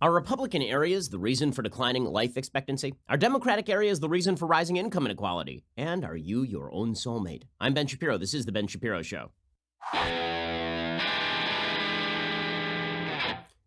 Are Republican areas the reason for declining life expectancy? Are Democratic areas the reason for rising income inequality? And are you your own soulmate? I'm Ben Shapiro. This is The Ben Shapiro Show.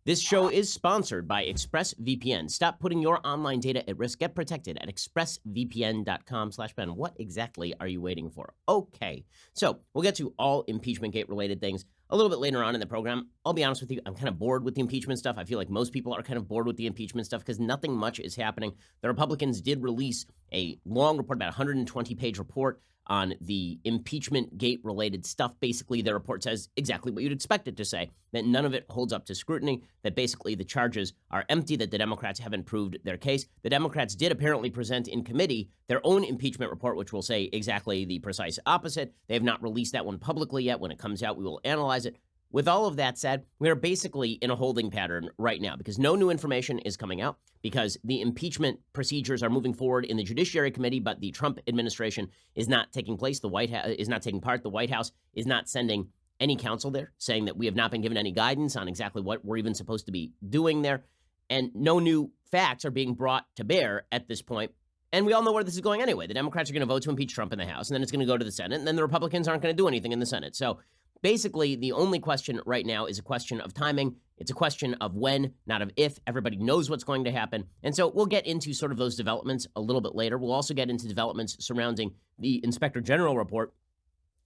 This show is sponsored by ExpressVPN. Stop putting your online data at risk. Get protected at expressvpn.com/Ben. What exactly are you waiting for? Okay, so we'll get to all impeachment gate related things a little bit later on in the program. I'll be honest with you, I'm kind of bored with the impeachment stuff. I feel like most people are kind of bored with the impeachment stuff because nothing much is happening. The Republicans did release a long report, about 120-page report on the impeachment gate related stuff. Basically, the report says exactly what you'd expect it to say, that none of it holds up to scrutiny, that basically the charges are empty, that the Democrats haven't proved their case. The Democrats did apparently present in committee their own impeachment report, which will say exactly the precise opposite. They have not released that one publicly yet. When it comes out, we will analyze it. With all of that said, we are basically in a holding pattern right now because no new information is coming out, because the impeachment procedures are moving forward in the Judiciary Committee, but the Trump administration is not taking place. The White House is not taking part. The White House is not sending any counsel there, saying that we have not been given any guidance on exactly what we're even supposed to be doing there. And no new facts are being brought to bear at this point. And we all know where this is going anyway. The Democrats are going to vote to impeach Trump in the House, and then it's going to go to the Senate, and then the Republicans aren't going to do anything in the Senate. So basically, the only question right now is a question of timing. It's a question of when, not of if. Everybody knows what's going to happen. And so we'll get into sort of those developments a little bit later. We'll also get into developments surrounding the Inspector General report.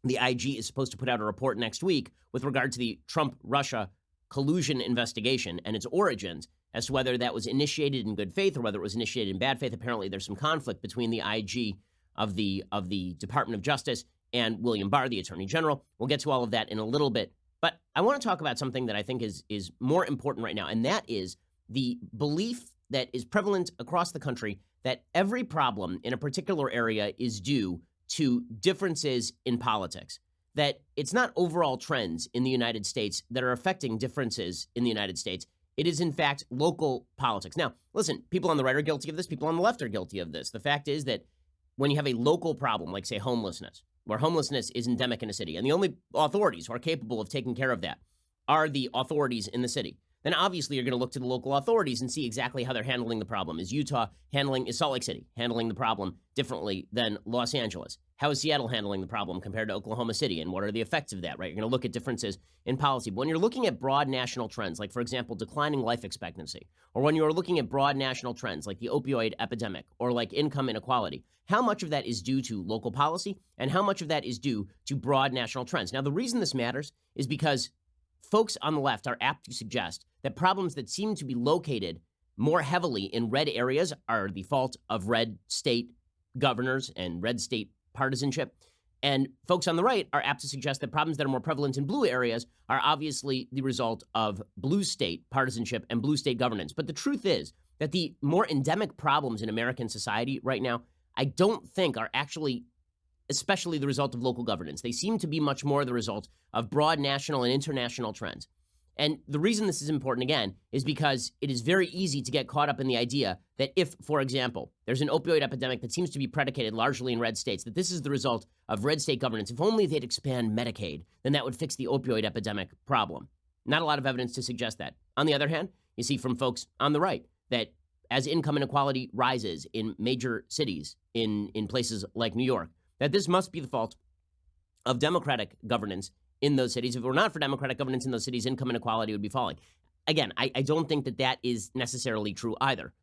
The IG is supposed to put out a report next week with regard to the Trump-Russia collusion investigation and its origins, as to whether that was initiated in good faith or whether it was initiated in bad faith. Apparently, there's some conflict between the IG of the Department of Justice and William Barr, the Attorney General. We'll get to all of that in a little bit. But I want to talk about something that I think is more important right now, and that is the belief that is prevalent across the country that every problem in a particular area is due to differences in politics, that it's not overall trends in the United States that are affecting differences in the United States. It is, in fact, local politics. Now, listen, people on the right are guilty of this. People on the left are guilty of this. The fact is that when you have a local problem, like, say, homelessness, where homelessness is endemic in a city, and the only authorities who are capable of taking care of that are the authorities in the city, then obviously you're going to look to the local authorities and see exactly how they're handling the problem. Is Salt Lake City handling the problem differently than Los Angeles? How is Seattle handling the problem compared to Oklahoma City? And what are the effects of that, right? You're going to look at differences in policy. But when you're looking at broad national trends, like, for example, declining life expectancy, or when you're looking at broad national trends like the opioid epidemic or like income inequality, how much of that is due to local policy and how much of that is due to broad national trends? Now, the reason this matters is because folks on the left are apt to suggest that problems that seem to be located more heavily in red areas are the fault of red state governors and red state partisanship. And folks on the right are apt to suggest that problems that are more prevalent in blue areas are obviously the result of blue state partisanship and blue state governance. But the truth is that the more endemic problems in American society right now, I don't think are actually especially the result of local governance. They seem to be much more the result of broad national and international trends. And the reason this is important, again, is because it is very easy to get caught up in the idea that if, for example, there's an opioid epidemic that seems to be predicated largely in red states, that this is the result of red state governance. If only they'd expand Medicaid, then that would fix the opioid epidemic problem. Not a lot of evidence to suggest that. On the other hand, you see from folks on the right that as income inequality rises in major cities, in places like New York, that this must be the fault of Democratic governance in those cities. If it were not for Democratic governance in those cities, income inequality would be falling. Again, I don't think that that is necessarily true either.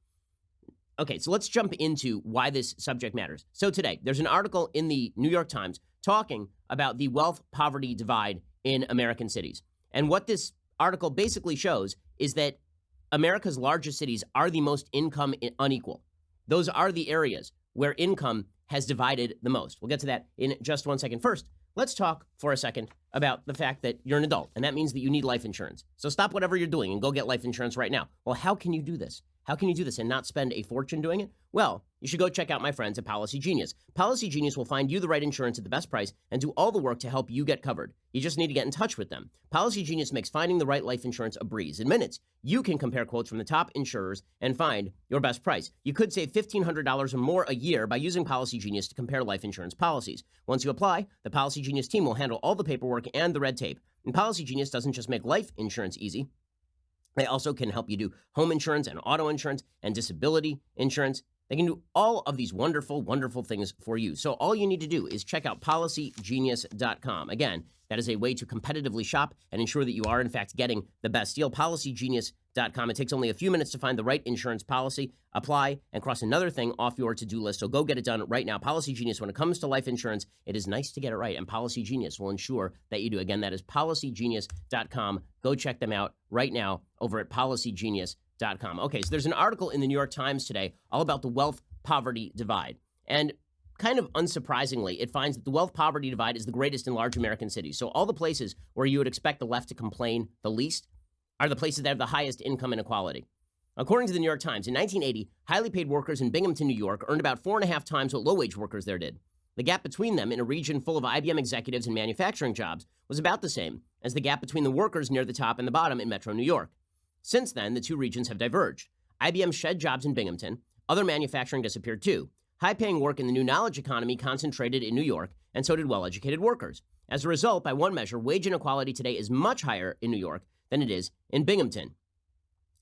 Okay, so let's jump into why this subject matters. So today, there's an article in the New York Times talking about the wealth-poverty divide in American cities. And what this article basically shows is that America's largest cities are the most income unequal. Those are the areas where income has divided the most. We'll get to that in just one second. First, let's talk for a second about the fact that you're an adult, and that means that you need life insurance. So stop whatever you're doing and go get life insurance right now. Well, how can you do this? How can you do this and not spend a fortune doing it? Well, you should go check out my friends at Policy Genius. Policy Genius will find you the right insurance at the best price and do all the work to help you get covered. You just need to get in touch with them. Policy Genius makes finding the right life insurance a breeze. In minutes, you can compare quotes from the top insurers and find your best price. You could save $1,500 or more a year by using Policy Genius to compare life insurance policies. Once you apply, the Policy Genius team will handle all the paperwork and the red tape. And Policy Genius doesn't just make life insurance easy. They also can help you do home insurance and auto insurance and disability insurance. They can do all of these wonderful, wonderful things for you. So all you need to do is check out PolicyGenius.com. Again, that is a way to competitively shop and ensure that you are, in fact, getting the best deal. PolicyGenius.com. It takes only a few minutes to find the right insurance policy, apply, and cross another thing off your to-do list. So go get it done right now. Policy Genius, when it comes to life insurance, it is nice to get it right, and Policy Genius will ensure that you do. Again, that is PolicyGenius.com. Go check them out right now over at PolicyGenius.com. Okay, so there's an article in the New York Times today all about the wealth-poverty divide. And kind of unsurprisingly, it finds that the wealth-poverty divide is the greatest in large American cities. So all the places where you would expect the left to complain the least are the places that have the highest income inequality. According to the New York Times, in 1980, highly paid workers in Binghamton, New York, earned about 4.5 times what low-wage workers there did. The gap between them in a region full of IBM executives and manufacturing jobs was about the same as the gap between the workers near the top and the bottom in Metro New York. Since then, the two regions have diverged. IBM shed jobs in Binghamton. Other manufacturing disappeared too. High-paying work in the new knowledge economy concentrated in New York, and so did well-educated workers. As a result, by one measure, wage inequality today is much higher in New York than it is in Binghamton.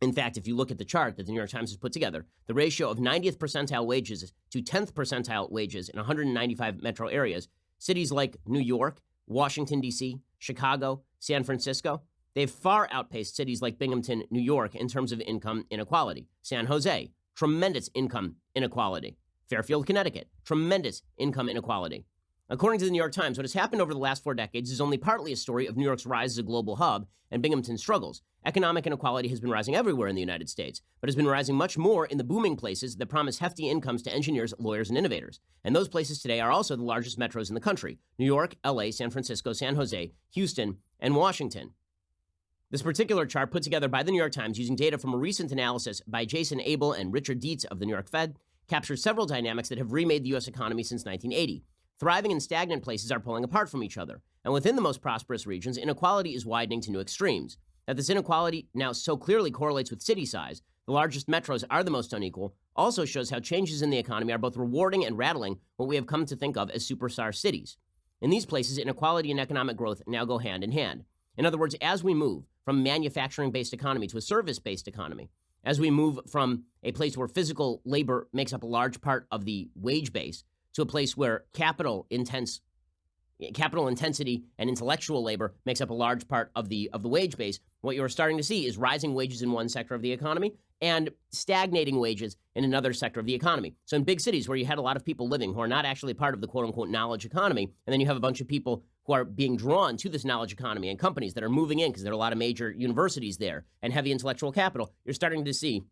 In fact, if you look at the chart that the New York Times has put together, the ratio of 90th percentile wages to 10th percentile wages in 195 metro areas, cities like New York, Washington, D.C., Chicago, San Francisco, they've far outpaced cities like Binghamton, New York, in terms of income inequality. San Jose, tremendous income inequality. Fairfield, Connecticut, tremendous income inequality. According to the New York Times, what has happened over the last 4 decades is only partly a story of New York's rise as a global hub and Binghamton's struggles. Economic inequality has been rising everywhere in the United States, but has been rising much more in the booming places that promise hefty incomes to engineers, lawyers, and innovators. And those places today are also the largest metros in the country: New York, LA, San Francisco, San Jose, Houston, and Washington. This particular chart, put together by the New York Times using data from a recent analysis by Jason Abel and Richard Dietz of the New York Fed, captures several dynamics that have remade the U.S. economy since 1980. Thriving and stagnant places are pulling apart from each other, and within the most prosperous regions, inequality is widening to new extremes. That this inequality now so clearly correlates with city size, the largest metros are the most unequal, also shows how changes in the economy are both rewarding and rattling what we have come to think of as superstar cities. In these places, inequality and economic growth now go hand in hand. In other words, as we move from a manufacturing-based economy to a service-based economy, as we move from a place where physical labor makes up a large part of the wage base to a place where capital intensity and intellectual labor makes up a large part of the wage base, what you're starting to see is rising wages in one sector of the economy and stagnating wages in another sector of the economy. So in big cities where you had a lot of people living who are not actually part of the quote-unquote knowledge economy, and then you have a bunch of people who are being drawn to this knowledge economy and companies that are moving in because there are a lot of major universities there and heavy intellectual capital, you're starting to see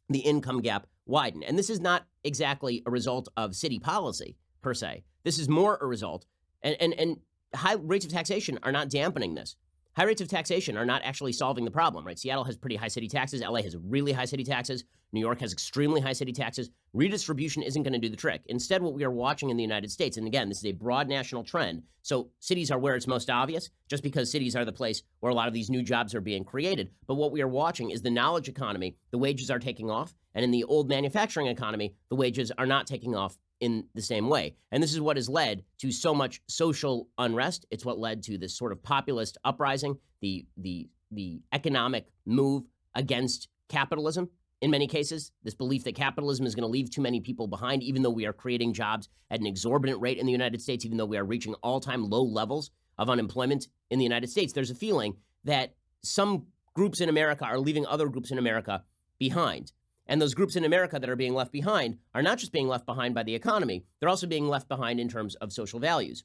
the income gap widen. And this is not exactly a result of city policy, per se. This is more a result, and high rates of taxation are not dampening this. High rates of taxation are not actually solving the problem, right? Seattle has pretty high city taxes. LA has really high city taxes. New York has extremely high city taxes. Redistribution isn't going to do the trick. Instead, what we are watching in the United States, and again, this is a broad national trend, so cities are where it's most obvious, just because cities are the place where a lot of these new jobs are being created. But what we are watching is the knowledge economy. The wages are taking off, and in the old manufacturing economy, the wages are not taking off in the same way. And this is what has led to so much social unrest. It's what led to this sort of populist uprising, the economic move against capitalism. In many cases, this belief that capitalism is going to leave too many people behind, even though we are creating jobs at an exorbitant rate in the United States, even though we are reaching all-time low levels of unemployment in the United States, there's a feeling that some groups in America are leaving other groups in America behind. And those groups in America that are being left behind are not just being left behind by the economy, they're also being left behind in terms of social values.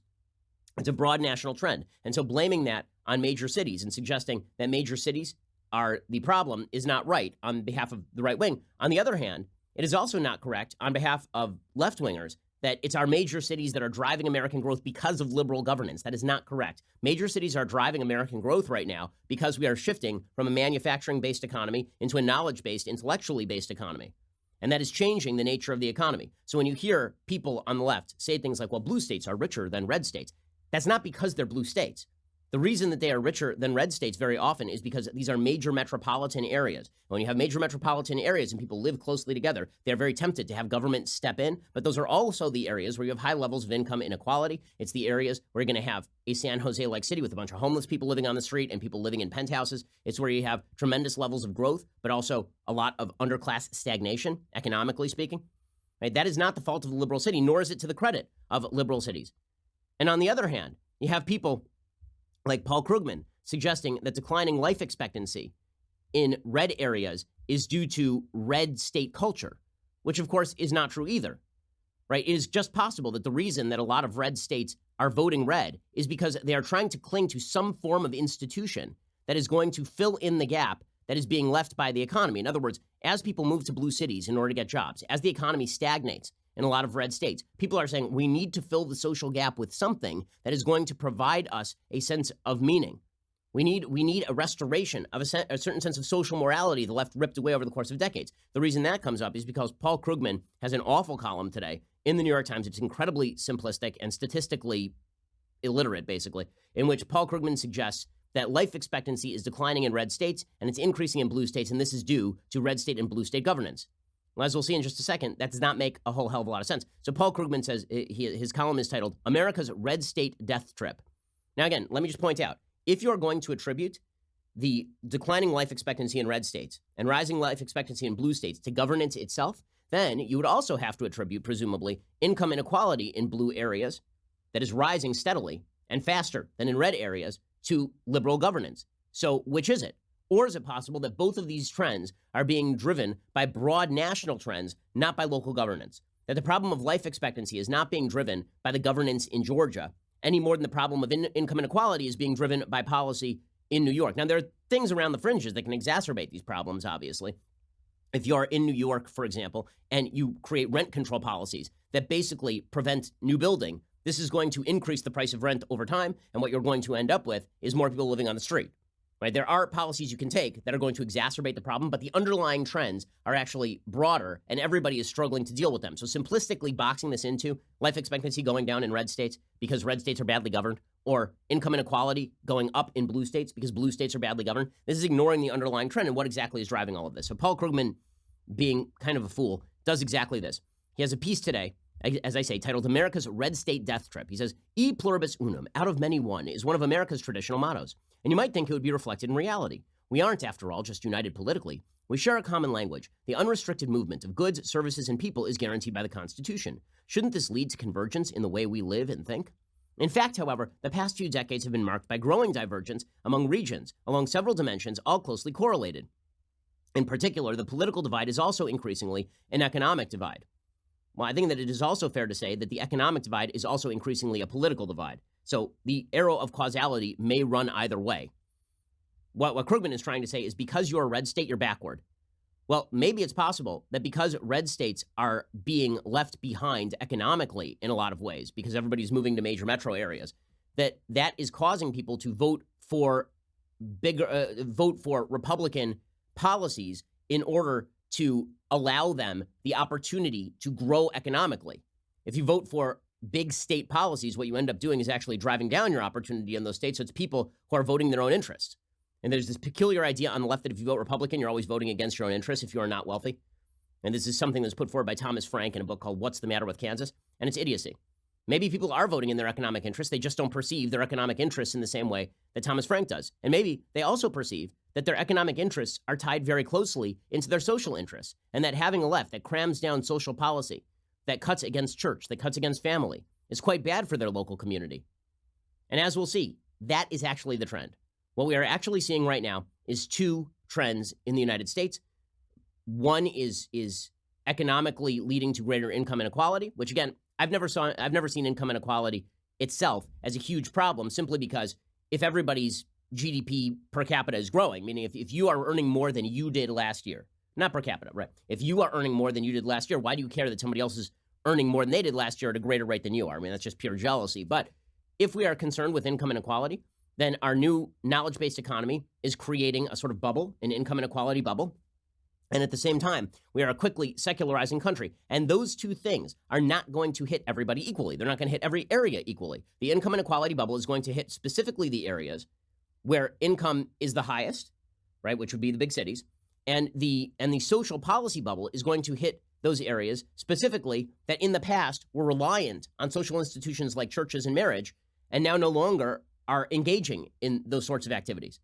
It's a broad national trend. And so blaming that on major cities and suggesting that major cities are the problem is not right on behalf of the right wing. On the other hand, it is also not correct on behalf of left-wingers that it's our major cities that are driving American growth because of liberal governance. That is not correct. Major cities are driving American growth right now because we are shifting from a manufacturing-based economy into a knowledge-based, intellectually based economy. And that is changing the nature of the economy. So when you hear people on the left say things like, well, blue states are richer than red states, that's not because they're blue states. The reason that they are richer than red states very often is because these are major metropolitan areas. When you have major metropolitan areas and people live closely together, they're very tempted to have government step in. But those are also the areas where you have high levels of income inequality. It's the areas where you're going to have a San Jose-like city with a bunch of homeless people living on the street and people living in penthouses. It's where you have tremendous levels of growth, but also a lot of underclass stagnation, economically speaking. Right? That is not the fault of the liberal city, nor is it to the credit of liberal cities. And on the other hand, you have people like Paul Krugman suggesting that declining life expectancy in red areas is due to red state culture, which of course is not true either, right? It is just possible that the reason that a lot of red states are voting red is because they are trying to cling to some form of institution that is going to fill in the gap that is being left by the economy. In other words, as people move to blue cities in order to get jobs, as the economy stagnates in a lot of red states, people are saying we need to fill the social gap with something that is going to provide us a sense of meaning. We need a restoration of a certain sense of social morality the left ripped away over the course of decades. The reason that comes up is because Paul Krugman has an awful column today in the New York Times. It's incredibly simplistic and statistically illiterate, basically, in which Paul Krugman suggests that life expectancy is declining in red states and it's increasing in blue states, and this is due to red state and blue state governance. Well, as we'll see in just a second, that does not make a whole hell of a lot of sense. So Paul Krugman says, his column is titled, America's Red State Death Trip. Now, again, let me just point out, if you're going to attribute the declining life expectancy in red states and rising life expectancy in blue states to governance itself, then you would also have to attribute, presumably, income inequality in blue areas that is rising steadily and faster than in red areas to liberal governance. So which is it? Or is it possible that both of these trends are being driven by broad national trends, not by local governance? That the problem of life expectancy is not being driven by the governance in Georgia any more than the problem of income inequality is being driven by policy in New York. Now, there are things around the fringes that can exacerbate these problems, obviously. If you're in New York, for example, and you create rent control policies that basically prevent new building, this is going to increase the price of rent over time, and what you're going to end up with is more people living on the street. Right? There are policies you can take that are going to exacerbate the problem, but the underlying trends are actually broader, and everybody is struggling to deal with them. So simplistically boxing this into life expectancy going down in red states because red states are badly governed, or income inequality going up in blue states because blue states are badly governed, this is ignoring the underlying trend and what exactly is driving all of this. So Paul Krugman, being kind of a fool, does exactly this. He has a piece today, as I say, titled America's Red State Death Trip. He says, E pluribus unum, out of many one, is one of America's traditional mottos. And you might think it would be reflected in reality. We aren't, after all, just united politically. We share a common language. The unrestricted movement of goods, services, and people is guaranteed by the Constitution. Shouldn't this lead to convergence in the way we live and think? In fact, however, the past few decades have been marked by growing divergence among regions, along several dimensions, all closely correlated. In particular, the political divide is also increasingly an economic divide. Well, I think that it is also fair to say that the economic divide is also increasingly a political divide. So the arrow of causality may run either way. What Krugman is trying to say is because you're a red state, you're backward. Well, maybe it's possible that because red states are being left behind economically in a lot of ways, because everybody's moving to major metro areas, that is causing people to vote for Republican policies in order to allow them the opportunity to grow economically. If you vote for big state policies, what you end up doing is actually driving down your opportunity in those states. So it's people who are voting their own interests. And there's this peculiar idea on the left that if you vote Republican, you're always voting against your own interests if you are not wealthy. And this is something that's put forward by Thomas Frank in a book called What's the Matter with Kansas? And it's idiocy. Maybe people are voting in their economic interests. They just don't perceive their economic interests in the same way that Thomas Frank does. And maybe they also perceive that their economic interests are tied very closely into their social interests, and that having a left that crams down social policy, that cuts against church, that cuts against family, is quite bad for their local community. And as we'll see, that is actually the trend. What we are actually seeing right now is two trends in the United States. One is economically leading to greater income inequality, which again, I've never seen income inequality itself as a huge problem, simply because if everybody's GDP per capita is growing, meaning if you are earning more than you did last year, not per capita, right? If you are earning more than you did last year, why do you care that somebody else is earning more than they did last year at a greater rate than you are? I mean, that's just pure jealousy. But if we are concerned with income inequality, then our new knowledge-based economy is creating a sort of bubble, an income inequality bubble. And at the same time, we are a quickly secularizing country. And those two things are not going to hit everybody equally. They're not going to hit every area equally. The income inequality bubble is going to hit specifically the areas where income is the highest, right, which would be the big cities. And the social policy bubble is going to hit those areas specifically that in the past were reliant on social institutions like churches and marriage, and now no longer are engaging in those sorts of activities.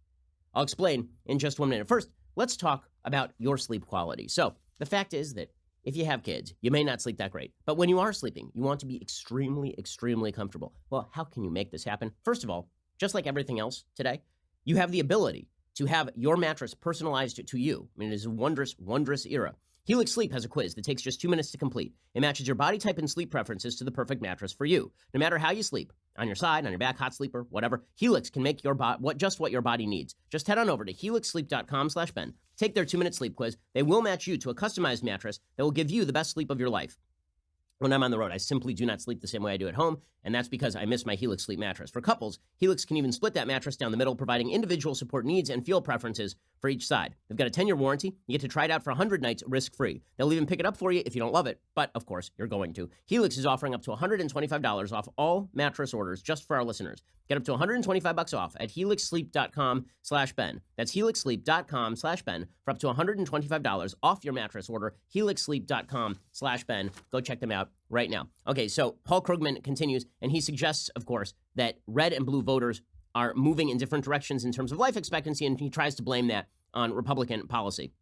I'll explain in just 1 minute. First, let's talk about your sleep quality. So the fact is that if you have kids, you may not sleep that great. But when you are sleeping, you want to be extremely, extremely comfortable. Well, how can you make this happen? First of all, just like everything else today, you have the ability to have your mattress personalized to you. I mean, it is a wondrous, wondrous era. Helix Sleep has a quiz that takes just 2 minutes to complete. It matches your body type and sleep preferences to the perfect mattress for you. No matter how you sleep, on your side, on your back, hot sleeper, whatever, Helix can make your just what your body needs. Just head on over to helixsleep.com/Ben. Take their 2-minute sleep quiz. They will match you to a customized mattress that will give you the best sleep of your life. When I'm on the road, I simply do not sleep the same way I do at home, and that's because I miss my Helix Sleep mattress. For couples, Helix can even split that mattress down the middle, providing individual support needs and feel preferences for each side. They've got a 10-year warranty. You get to try it out for 100 nights risk-free. They'll even pick it up for you if you don't love it, but of course, you're going to. Helix is offering up to $125 off all mattress orders just for our listeners. Get up to $125 off at helixsleep.com/Ben. That's helixsleep.com/Ben for up to $125 off your mattress order. helixsleep.com/Ben. Go check them out right now. Okay, so Paul Krugman continues, and he suggests, of course, that red and blue voters are moving in different directions in terms of life expectancy, and he tries to blame that on Republican policy.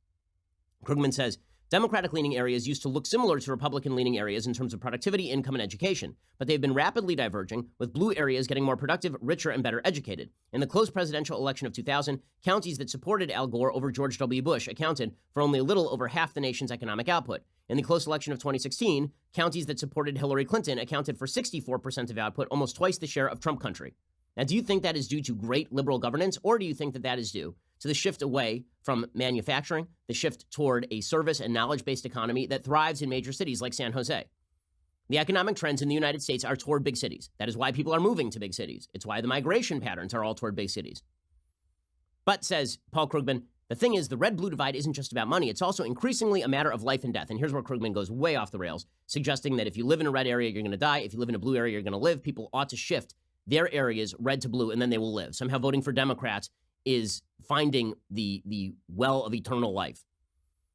Krugman says, Democratic-leaning areas used to look similar to Republican-leaning areas in terms of productivity, income, and education, but they've been rapidly diverging, with blue areas getting more productive, richer, and better educated. In the close presidential election of 2000, counties that supported Al Gore over George W. Bush accounted for only a little over half the nation's economic output. In the close election of 2016, counties that supported Hillary Clinton accounted for 64% of output, almost twice the share of Trump country. Now, do you think that is due to great liberal governance, or do you think that that is due to the shift away from manufacturing, the shift toward a service and knowledge-based economy that thrives in major cities like San Jose? The economic trends in the United States are toward big cities. That is why people are moving to big cities. It's why the migration patterns are all toward big cities. But, says Paul Krugman, the thing is, the red-blue divide isn't just about money. It's also increasingly a matter of life and death. And here's where Krugman goes way off the rails, suggesting that if you live in a red area, you're going to die. If you live in a blue area, you're going to live. People ought to shift their areas red to blue, and then they will live. Somehow voting for Democrats is finding the well of eternal life.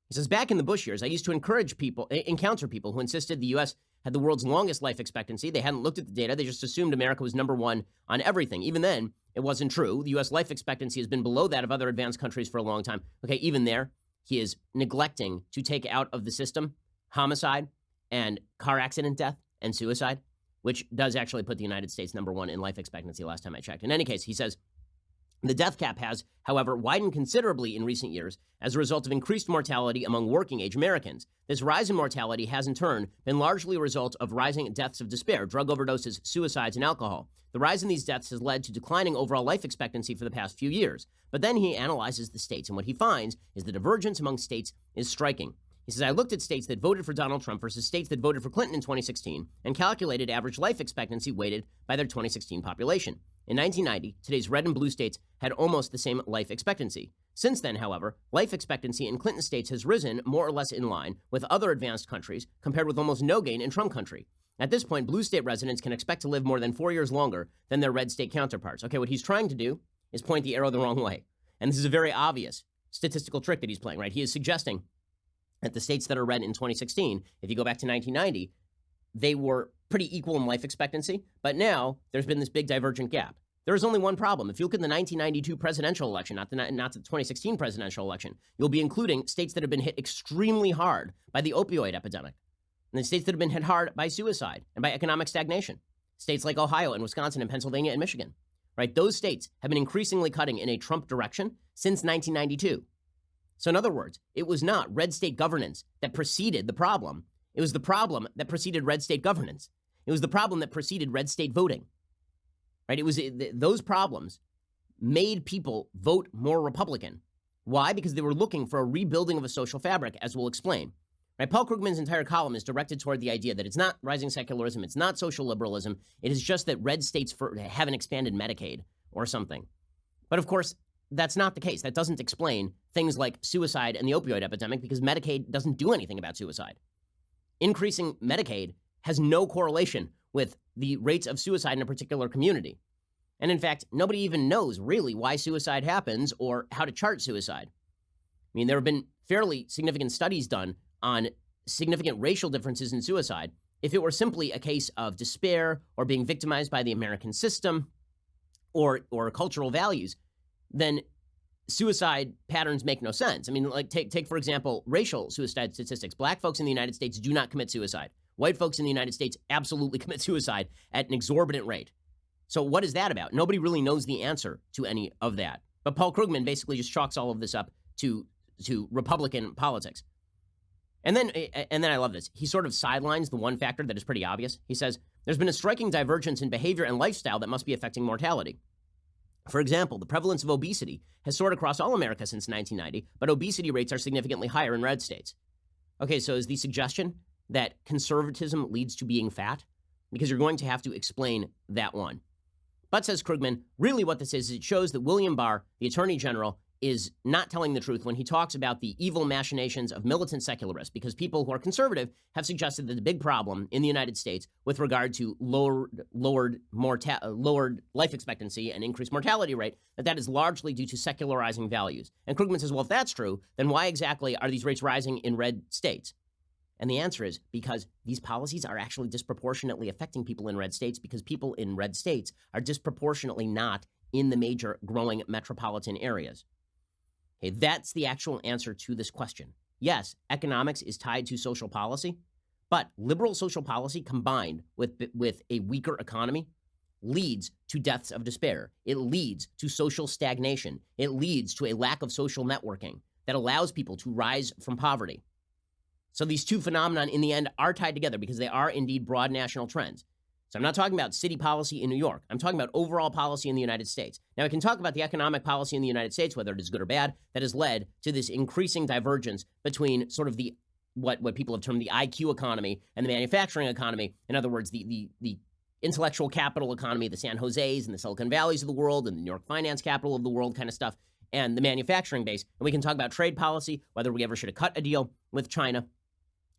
He says, back in the Bush years, I used to encounter people who insisted the U.S. had the world's longest life expectancy. They hadn't looked at the data. They just assumed America was number one on everything. Even then, it wasn't true. The U.S. life expectancy has been below that of other advanced countries for a long time. Okay, even there, he is neglecting to take out of the system homicide and car accident death and suicide, which does actually put the United States number one in life expectancy last time I checked. In any case, he says, the death cap has, however, widened considerably in recent years as a result of increased mortality among working-age Americans. This rise in mortality has, in turn, been largely a result of rising deaths of despair, drug overdoses, suicides, and alcohol. The rise in these deaths has led to declining overall life expectancy for the past few years. But then he analyzes the states, and what he finds is the divergence among states is striking. He says, I looked at states that voted for Donald Trump versus states that voted for Clinton in 2016 and calculated average life expectancy weighted by their 2016 population. In 1990, today's red and blue states had almost the same life expectancy. Since then, however, life expectancy in Clinton states has risen more or less in line with other advanced countries, compared with almost no gain in Trump country. At this point, blue state residents can expect to live more than 4 years longer than their red state counterparts. Okay, what he's trying to do is point the arrow the wrong way. And this is a very obvious statistical trick that he's playing, right? He is suggesting that the states that are red in 2016, if you go back to 1990, they were pretty equal in life expectancy, but now there's been this big divergent gap. There is only one problem. If you look at the 1992 presidential election, not the 2016 presidential election, you'll be including states that have been hit extremely hard by the opioid epidemic, and the states that have been hit hard by suicide and by economic stagnation. States like Ohio and Wisconsin and Pennsylvania and Michigan, right? Those states have been increasingly cutting in a Trump direction since 1992. So in other words, it was not red state governance that preceded the problem. It was the problem that preceded red state governance. It was the problem that preceded red state voting, right? It was those problems made people vote more Republican. Why? Because they were looking for a rebuilding of a social fabric, as we'll explain. Right? Paul Krugman's entire column is directed toward the idea that it's not rising secularism, it's not social liberalism, it is just that red states haven't expanded Medicaid or something. But of course, that's not the case. That doesn't explain things like suicide and the opioid epidemic because Medicaid doesn't do anything about suicide. Increasing Medicaid has no correlation with the rates of suicide in a particular community. And in fact, nobody even knows really why suicide happens or how to chart suicide. I mean, there have been fairly significant studies done on significant racial differences in suicide. If it were simply a case of despair or being victimized by the American system or cultural values, then suicide patterns make no sense. I mean, like take for example, racial suicide statistics. Black folks in the United States do not commit suicide. White folks in the United States absolutely commit suicide at an exorbitant rate. So what is that about? Nobody really knows the answer to any of that. But Paul Krugman basically just chalks all of this up to Republican politics. And then I love this. He sort of sidelines the one factor that is pretty obvious. He says, there's been a striking divergence in behavior and lifestyle that must be affecting mortality. For example, the prevalence of obesity has soared across all America since 1990, but obesity rates are significantly higher in red states. Okay, so is the suggestion that conservatism leads to being fat? Because you're going to have to explain that one. But, says Krugman, really what this is it shows that William Barr, the Attorney General, is not telling the truth when he talks about the evil machinations of militant secularists, because people who are conservative have suggested that the big problem in the United States with regard to lowered life expectancy and increased mortality rate, that is largely due to secularizing values. And Krugman says, well, if that's true, then why exactly are these rates rising in red states? And the answer is because these policies are actually disproportionately affecting people in red states because people in red states are disproportionately not in the major growing metropolitan areas. Okay, that's the actual answer to this question. Yes, economics is tied to social policy, but liberal social policy combined with a weaker economy leads to deaths of despair. It leads to social stagnation. It leads to a lack of social networking that allows people to rise from poverty. So these two phenomena in the end are tied together because they are indeed broad national trends. So I'm not talking about city policy in New York. I'm talking about overall policy in the United States. Now, I can talk about the economic policy in the United States, whether it is good or bad, that has led to this increasing divergence between sort of the what people have termed the IQ economy and the manufacturing economy. In other words, the intellectual capital economy, the San Jose's and the Silicon Valleys of the world and the New York finance capital of the world kind of stuff, and the manufacturing base. And we can talk about trade policy, whether we ever should have cut a deal with China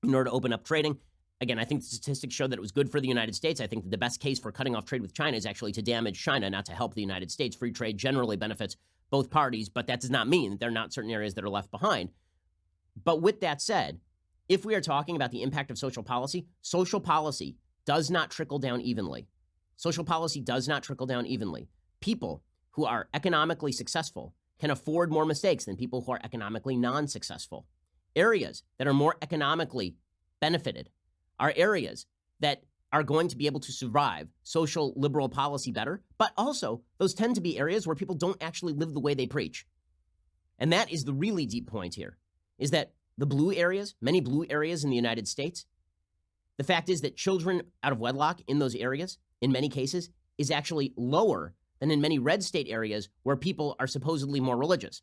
in order to open up trading. Again, I think the statistics show that it was good for the United States. I think that the best case for cutting off trade with China is actually to damage China, not to help the United States. Free trade generally benefits both parties, but that does not mean that there are not certain areas that are left behind. But with that said, if we are talking about the impact of social policy does not trickle down evenly. Social policy does not trickle down evenly. People who are economically successful can afford more mistakes than people who are economically non-successful. Areas that are more economically benefited are areas that are going to be able to survive social liberal policy better, but also those tend to be areas where people don't actually live the way they preach. And that is the really deep point here, is that the blue areas, many blue areas in the United States, the fact is that children out of wedlock in those areas, in many cases, is actually lower than in many red state areas where people are supposedly more religious.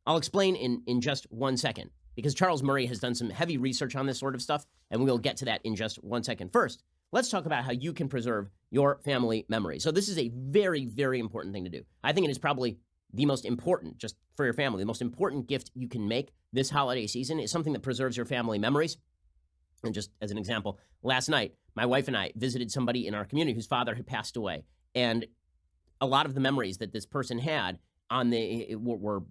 I'll explain in just 1 second, because Charles Murray has done some heavy research on this sort of stuff, and we'll get to that in just 1 second. First, let's talk about how you can preserve your family memory. So this is a very, very important thing to do. I think it is probably the most important, just for your family, the most important gift you can make this holiday season is something that preserves your family memories. And just as an example, last night, my wife and I visited somebody in our community whose father had passed away. And a lot of the memories that this person had were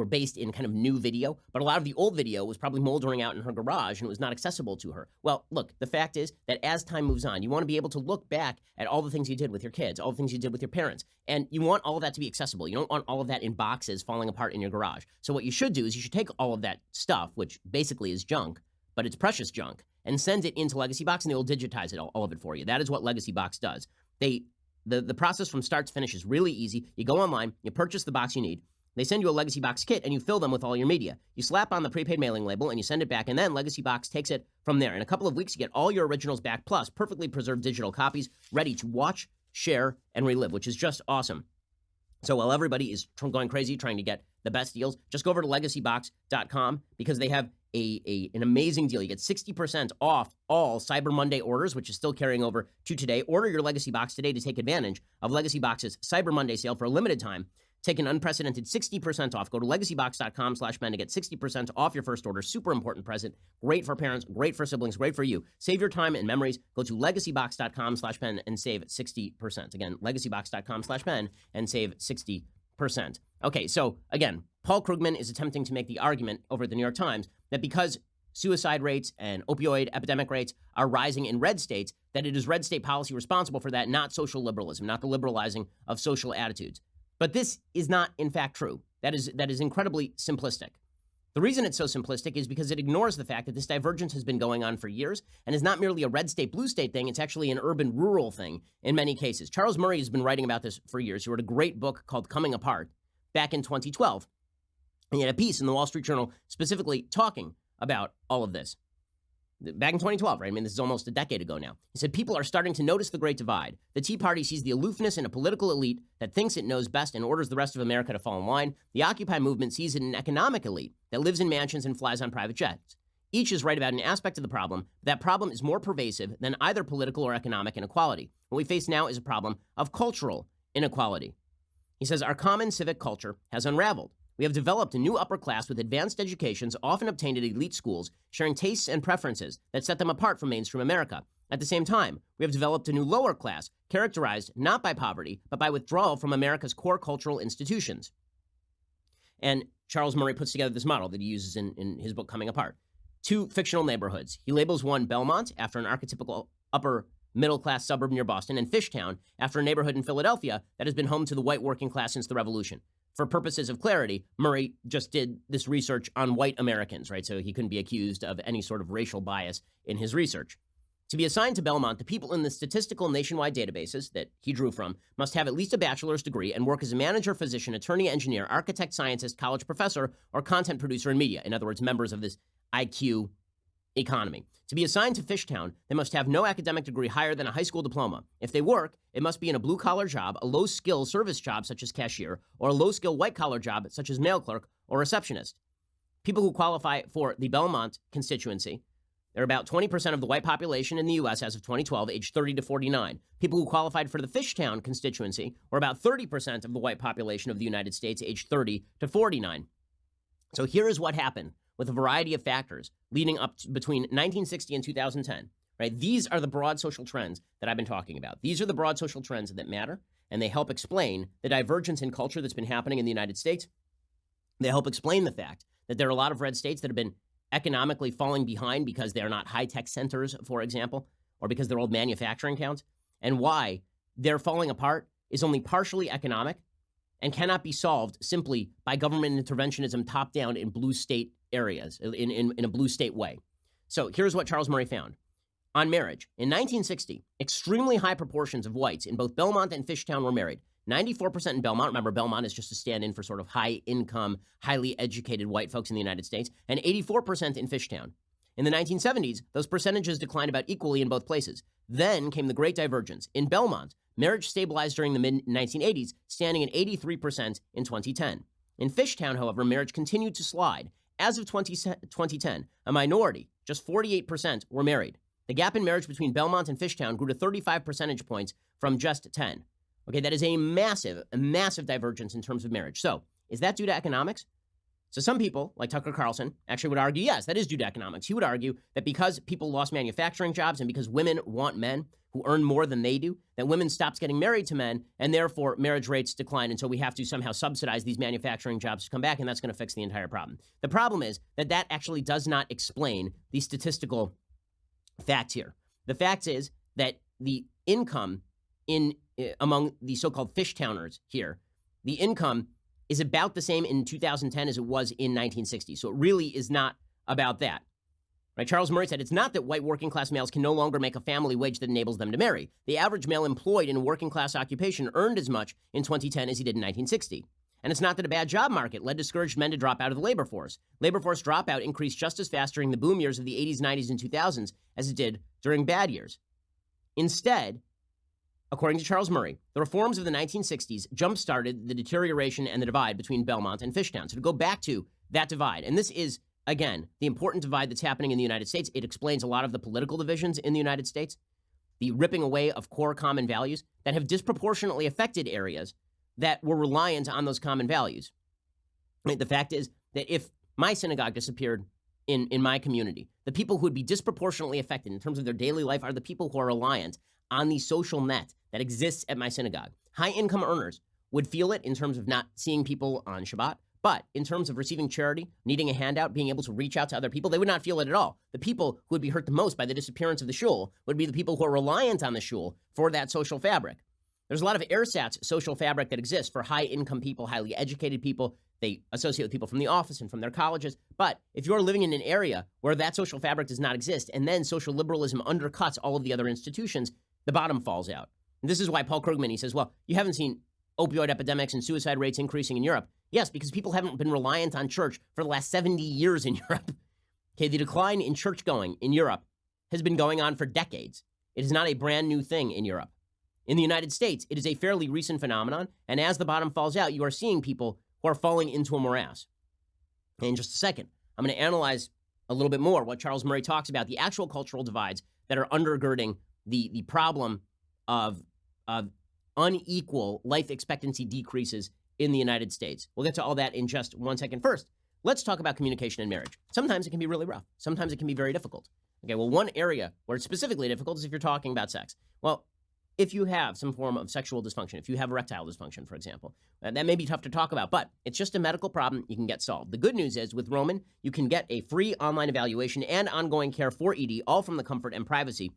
based in kind of new video, but a lot of the old video was probably moldering out in her garage and it was not accessible to her. Well, look, the fact is that as time moves on, you want to be able to look back at all the things you did with your kids, all the things you did with your parents, and you want all of that to be accessible. You don't want all of that in boxes falling apart in your garage. So what you should do is you should take all of that stuff, which basically is junk, but it's precious junk, and send it into Legacy Box, and they will digitize it, all of it for you. That is what Legacy Box does. The process from start to finish is really easy. You go online, you purchase the box you need. They send you a Legacy Box kit, and you fill them with all your media. You slap on the prepaid mailing label, and you send it back, and then Legacy Box takes it from there. In a couple of weeks, you get all your originals back, plus perfectly preserved digital copies ready to watch, share, and relive, which is just awesome. So while everybody is going crazy trying to get the best deals, just go over to legacybox.com because they have an amazing deal. You get 60% off all Cyber Monday orders, which is still carrying over to today. Order your Legacy Box today to take advantage of Legacy Box's Cyber Monday sale for a limited time. take an unprecedented 60% off. Go to legacybox.com/Ben to get 60% off your first order. Super important present. Great for parents, great for siblings, great for you. Save your time and memories. Go to legacybox.com/Ben and save 60%. Again, legacybox.com/Ben and save 60%. Okay, so again, Paul Krugman is attempting to make the argument over at the New York Times that because suicide rates and opioid epidemic rates are rising in red states, that it is red state policy responsible for that, not social liberalism, not the liberalizing of social attitudes. But this is not, in fact, true. That is incredibly simplistic. The reason it's so simplistic is because it ignores the fact that this divergence has been going on for years and is not merely a red state, blue state thing. It's actually an urban-rural thing in many cases. Charles Murray has been writing about this for years. He wrote a great book called Coming Apart back in 2012. And he had a piece in the Wall Street Journal specifically talking about all of this. Back in 2012, right? I mean, this is almost a decade ago now. He said, people are starting to notice the Great Divide. The Tea Party sees the aloofness in a political elite that thinks it knows best and orders the rest of America to fall in line. The Occupy movement sees it in an economic elite that lives in mansions and flies on private jets. Each is right about an aspect of the problem. That problem is more pervasive than either political or economic inequality. What we face now is a problem of cultural inequality. He says, our common civic culture has unraveled. We have developed a new upper class with advanced educations often obtained at elite schools, sharing tastes and preferences that set them apart from mainstream America. At the same time, we have developed a new lower class, characterized not by poverty, but by withdrawal from America's core cultural institutions. And Charles Murray puts together this model that he uses in his book, Coming Apart. 2 fictional neighborhoods. He labels one Belmont, after an archetypical upper middle-class suburb near Boston, and Fishtown, after a neighborhood in Philadelphia that has been home to the white working class since the Revolution. For purposes of clarity, Murray just did this research on white Americans, right? So he couldn't be accused of any sort of racial bias in his research. To be assigned to Belmont, the people in the statistical nationwide databases that he drew from must have at least a bachelor's degree and work as a manager, physician, attorney, engineer, architect, scientist, college professor, or content producer in media. In other words, members of this IQ economy. To be assigned to Fishtown, they must have no academic degree higher than a high school diploma. If they work, it must be in a blue-collar job, a low-skill service job such as cashier, or a low-skill white-collar job such as mail clerk or receptionist. People who qualify for the Belmont constituency, they're about 20% of the white population in the U.S. as of 2012, aged 30 to 49. People who qualified for the Fishtown constituency were about 30% of the white population of the United States, aged 30 to 49. So here is what happened with a variety of factors leading up to between 1960 and 2010, right? These are the broad social trends that I've been talking about. These are the broad social trends that matter, and they help explain the divergence in culture that's been happening in the United States. They help explain the fact that there are a lot of red states that have been economically falling behind because they are not high-tech centers, for example, or because they're old manufacturing towns, and why they're falling apart is only partially economic and cannot be solved simply by government interventionism top-down in blue state areas, in a blue state way. So here's what Charles Murray found. On marriage, in 1960, extremely high proportions of whites in both Belmont and Fishtown were married. 94% in Belmont. Remember, Belmont is just a stand-in for sort of high-income, highly educated white folks in the United States, and 84% in Fishtown. In the 1970s, those percentages declined about equally in both places. Then came the Great Divergence. In Belmont, marriage stabilized during the mid-1980s, standing at 83% in 2010. In Fishtown, however, marriage continued to slide. As of 2010, a minority, just 48%, were married. The gap in marriage between Belmont and Fishtown grew to 35 percentage points from just 10. Okay, that is a massive divergence in terms of marriage. So, is that due to economics? So some people, like Tucker Carlson, actually would argue, yes, that is due to economics. He would argue that because people lost manufacturing jobs and because women want men who earn more than they do, that women stopped getting married to men, and therefore marriage rates decline, and so we have to somehow subsidize these manufacturing jobs to come back, and that's going to fix the entire problem. The problem is that that actually does not explain the statistical fact here. The fact is that the income among the so-called Fishtowners here, the income is about the same in 2010 as it was in 1960. So it really is not about that. Right? Charles Murray said, it's not that white working class males can no longer make a family wage that enables them to marry. The average male employed in a working class occupation earned as much in 2010 as he did in 1960. And it's not that a bad job market led discouraged men to drop out of the labor force. Labor force dropout increased just as fast during the boom years of the 80s, 90s, and 2000s as it did during bad years. Instead, according to Charles Murray, the reforms of the 1960s jump-started the deterioration and the divide between Belmont and Fishtown. So to go back to that divide, and this is, again, the important divide that's happening in the United States. It explains a lot of the political divisions in the United States, the ripping away of core common values that have disproportionately affected areas that were reliant on those common values. Right? The fact is that if my synagogue disappeared in my community, the people who would be disproportionately affected in terms of their daily life are the people who are reliant on the social net that exists at my synagogue. High-income earners would feel it in terms of not seeing people on Shabbat, but in terms of receiving charity, needing a handout, being able to reach out to other people, they would not feel it at all. The people who would be hurt the most by the disappearance of the shul would be the people who are reliant on the shul for that social fabric. There's a lot of ersatz social fabric that exists for high-income people, highly educated people. They associate with people from the office and from their colleges. But if you're living in an area where that social fabric does not exist, and then social liberalism undercuts all of the other institutions, the bottom falls out. And this is why Paul Krugman, he says, well, you haven't seen opioid epidemics and suicide rates increasing in Europe. Yes, because people haven't been reliant on church for the last 70 years in Europe. Okay, the decline in church going in Europe has been going on for decades. It is not a brand new thing in Europe. In the United States, it is a fairly recent phenomenon, and as the bottom falls out, you are seeing people who are falling into a morass. And in just a second, I'm going to analyze a little bit more what Charles Murray talks about, the actual cultural divides that are undergirding the problem of unequal life expectancy decreases in the United States. We'll get to all that in just 1 second. First, let's talk about communication in marriage. Sometimes it can be really rough. Sometimes it can be very difficult. Okay, well, one area where it's specifically difficult is if you're talking about sex. Well, if you have some form of sexual dysfunction, if you have erectile dysfunction, for example, that may be tough to talk about, but it's just a medical problem you can get solved. The good news is with Roman, you can get a free online evaluation and ongoing care for ED, all from the comfort and privacy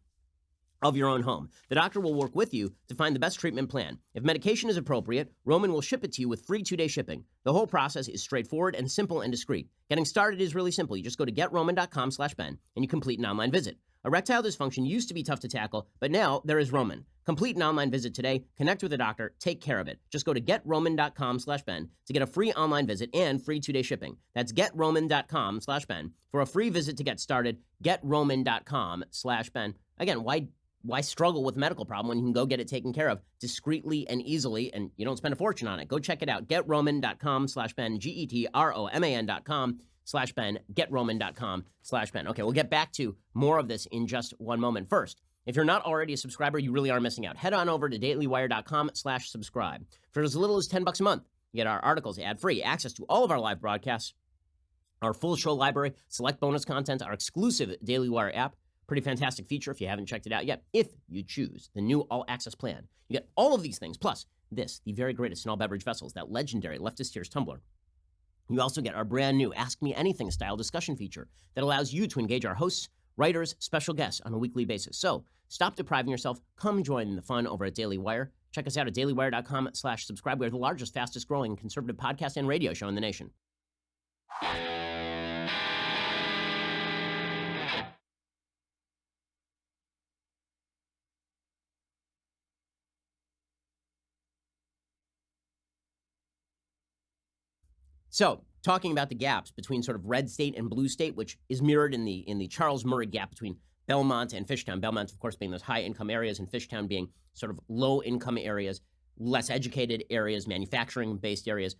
of your own home. The doctor will work with you to find the best treatment plan. If medication is appropriate, Roman will ship it to you with free 2-day shipping. The whole process is straightforward and simple and discreet. Getting started is really simple. You just go to getroman.com/Ben and you complete an online visit. Erectile dysfunction used to be tough to tackle, but now there is Roman. Complete an online visit today, connect with a doctor, take care of it. Just go to getroman.com/Ben to get a free online visit and free 2-day shipping. That's getroman.com/Ben for a free visit to get started. Getroman.com/Ben. Again, why struggle with a medical problem when you can go get it taken care of discreetly and easily, and you don't spend a fortune on it? Go check it out. Getroman.com/Ben, GETROMAN.com/Ben, getroman.com/Ben. Okay, we'll get back to more of this in just one moment. First, if you're not already a subscriber, you really are missing out. Head on over to dailywire.com/subscribe. For as little as $10 a month, you get our articles ad-free, access to all of our live broadcasts, our full show library, select bonus content, our exclusive Daily Wire app. Pretty fantastic feature if you haven't checked it out yet. If you choose the new all-access plan, you get all of these things, plus this, the very greatest in all beverage vessels, that legendary Leftist Tears tumbler. You also get our brand new Ask Me Anything style discussion feature that allows you to engage our hosts, writers, special guests on a weekly basis. So stop depriving yourself. Come join the fun over at Daily Wire. Check us out at dailywire.com/subscribe. We are the largest, fastest growing conservative podcast and radio show in the nation. So, talking about the gaps between sort of red state and blue state, which is mirrored in the Charles Murray gap between Belmont and Fishtown. Belmont, of course, being those high-income areas, and Fishtown being sort of low-income areas, less educated areas, manufacturing-based areas.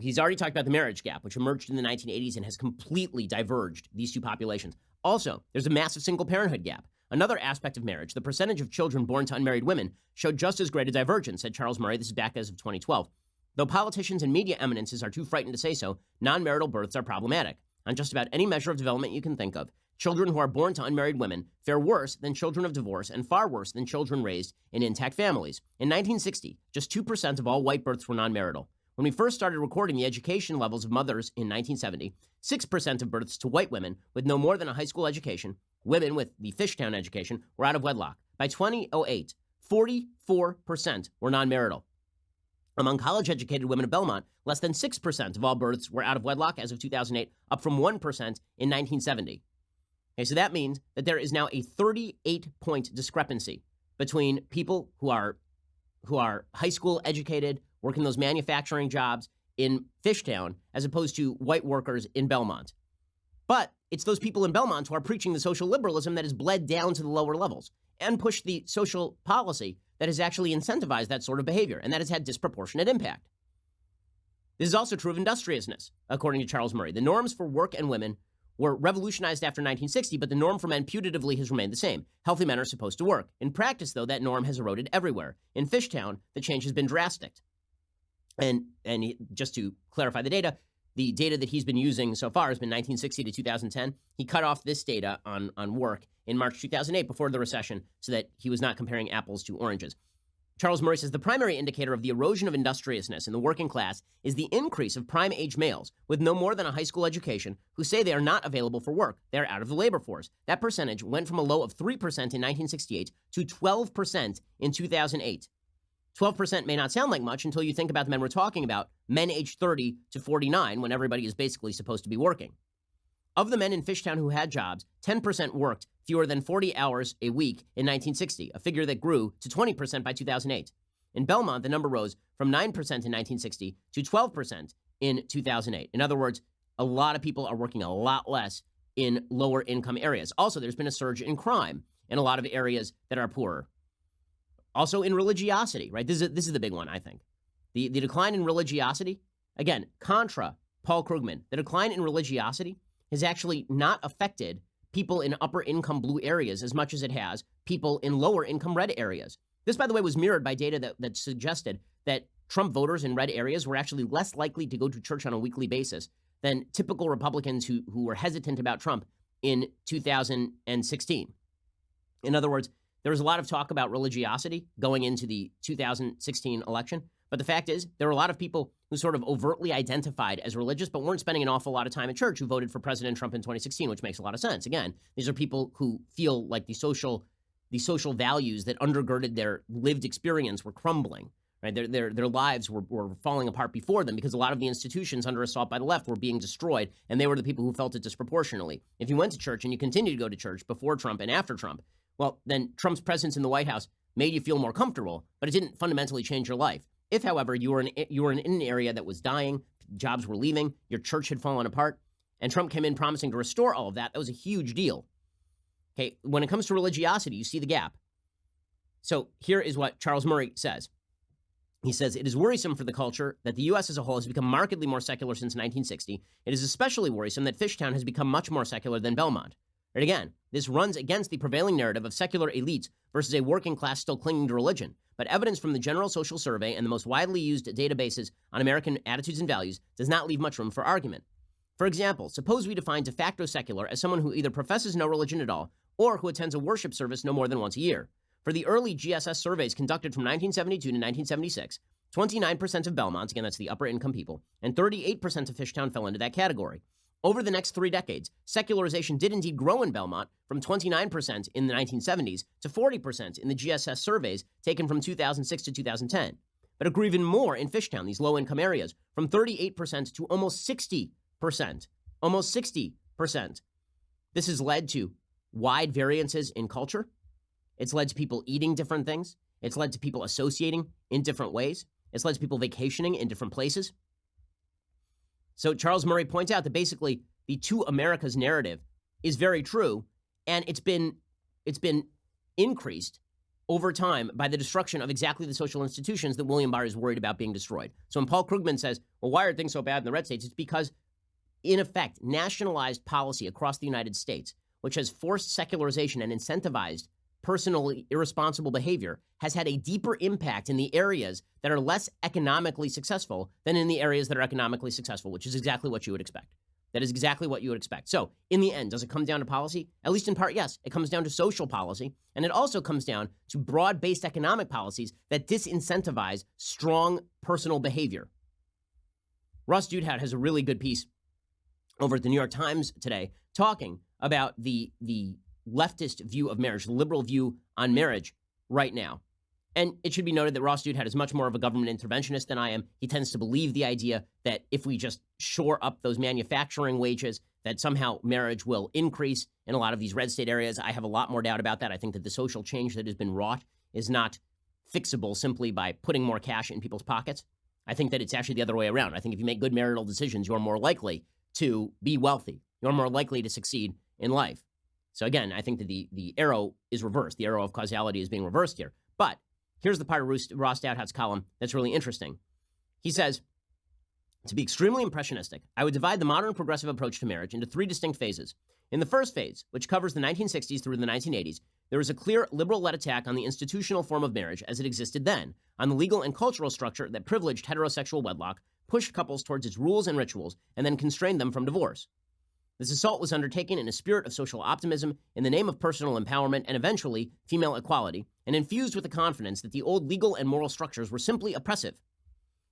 He's already talked about the marriage gap, which emerged in the 1980s and has completely diverged these two populations. Also, there's a massive single parenthood gap. Another aspect of marriage, the percentage of children born to unmarried women, showed just as great a divergence, said Charles Murray. This is back as of 2012. Though politicians and media eminences are too frightened to say so, non-marital births are problematic. On just about any measure of development you can think of, children who are born to unmarried women fare worse than children of divorce and far worse than children raised in intact families. In 1960, just 2% of all white births were non-marital. When we first started recording the education levels of mothers in 1970, 6% of births to white women with no more than a high school education, women with the Fishtown education, were out of wedlock. By 2008, 44% were non-marital. Among college-educated women of Belmont, less than 6% of all births were out of wedlock as of 2008, up from 1% in 1970. Okay, so that means that there is now a 38-point discrepancy between people who are high school educated, working those manufacturing jobs in Fishtown, as opposed to white workers in Belmont. But it's those people in Belmont who are preaching the social liberalism that has bled down to the lower levels and pushed the social policy that has actually incentivized that sort of behavior, and that has had disproportionate impact. This is also true of industriousness, according to Charles Murray. The norms for work and women were revolutionized after 1960, but the norm for men putatively has remained the same. Healthy men are supposed to work. In practice, though, that norm has eroded everywhere. In Fishtown, the change has been drastic. Just to clarify the data that he's been using so far has been 1960 to 2010. He cut off this data on work in March 2008 before the recession so that he was not comparing apples to oranges. Charles Murray says the primary indicator of the erosion of industriousness in the working class is the increase of prime-age males with no more than a high school education who say they are not available for work. They are out of the labor force. That percentage went from a low of 3% in 1968 to 12% in 2008. 12% may not sound like much until you think about the men we're talking about, men aged 30 to 49, when everybody is basically supposed to be working. Of the men in Fishtown who had jobs, 10% worked fewer than 40 hours a week in 1960, a figure that grew to 20% by 2008. In Belmont, the number rose from 9% in 1960 to 12% in 2008. In other words, a lot of people are working a lot less in lower income areas. Also, there's been a surge in crime in a lot of areas that are poorer. Also in religiosity, right? This is the big one, I think. The decline in religiosity, again, contra Paul Krugman, the decline in religiosity has actually not affected people in upper income blue areas as much as it has people in lower income red areas. This, by the way, was mirrored by data that suggested that Trump voters in red areas were actually less likely to go to church on a weekly basis than typical Republicans who were hesitant about Trump in 2016. In other words, there was a lot of talk about religiosity going into the 2016 election. But the fact is, there were a lot of people who sort of overtly identified as religious, but weren't spending an awful lot of time at church who voted for President Trump in 2016, which makes a lot of sense. Again, these are people who feel like the social values that undergirded their lived experience were crumbling. Right? Their lives were falling apart before them because a lot of the institutions under assault by the left were being destroyed, and they were the people who felt it disproportionately. If you went to church and you continued to go to church before Trump and after Trump, well, then Trump's presence in the White House made you feel more comfortable, but it didn't fundamentally change your life. If, however, you were in an area that was dying, jobs were leaving, your church had fallen apart, and Trump came in promising to restore all of that, that was a huge deal. Okay, when it comes to religiosity, you see the gap. So here is what Charles Murray says. He says, it is worrisome for the culture that the U.S. as a whole has become markedly more secular since 1960. It is especially worrisome that Fishtown has become much more secular than Belmont. And again, this runs against the prevailing narrative of secular elites versus a working class still clinging to religion. But evidence from the General Social Survey and the most widely used databases on American attitudes and values does not leave much room for argument. For example, suppose we define de facto secular as someone who either professes no religion at all or who attends a worship service no more than once a year. For the early GSS surveys conducted from 1972 to 1976, 29% of Belmonts, again, that's the upper income people, and 38% of Fishtown fell into that category. Over the next 3 decades, secularization did indeed grow in Belmont from 29% in the 1970s to 40% in the GSS surveys taken from 2006 to 2010. But it grew even more in Fishtown, these low-income areas, from 38% to almost 60%. Almost 60%. This has led to wide variances in culture. It's led to people eating different things. It's led to people associating in different ways. It's led to people vacationing in different places. So Charles Murray points out that basically the two Americas narrative is very true, and it's been increased over time by the destruction of exactly the social institutions that William Barr is worried about being destroyed. So when Paul Krugman says, well, why are things so bad in the red states? It's because, in effect, nationalized policy across the United States, which has forced secularization and incentivized personally irresponsible behavior, has had a deeper impact in the areas that are less economically successful than in the areas that are economically successful, which is exactly what you would expect. That is exactly what you would expect. So in the end, does it come down to policy? At least in part, yes. It comes down to social policy, and it also comes down to broad-based economic policies that disincentivize strong personal behavior. Ross Douthat has a really good piece over at the New York Times today talking about the leftist view of marriage, the liberal view on marriage right now. And it should be noted that Ross Douthat is much more of a government interventionist than I am. He tends to believe the idea that if we just shore up those manufacturing wages, that somehow marriage will increase in a lot of these red state areas. I have a lot more doubt about that. I think that the social change that has been wrought is not fixable simply by putting more cash in people's pockets. I think that it's actually the other way around. I think if you make good marital decisions, you're more likely to be wealthy. You're more likely to succeed in life. So again, I think that the arrow is reversed. The arrow of causality is being reversed here. But here's the part of Ross Douthat's column that's really interesting. He says, to be extremely impressionistic, I would divide the modern progressive approach to marriage into 3 distinct phases. In the first phase, which covers the 1960s through the 1980s, there is a clear liberal-led attack on the institutional form of marriage as it existed then, on the legal and cultural structure that privileged heterosexual wedlock, pushed couples towards its rules and rituals, and then constrained them from divorce. This assault was undertaken in a spirit of social optimism, in the name of personal empowerment, and eventually female equality, and infused with the confidence that the old legal and moral structures were simply oppressive.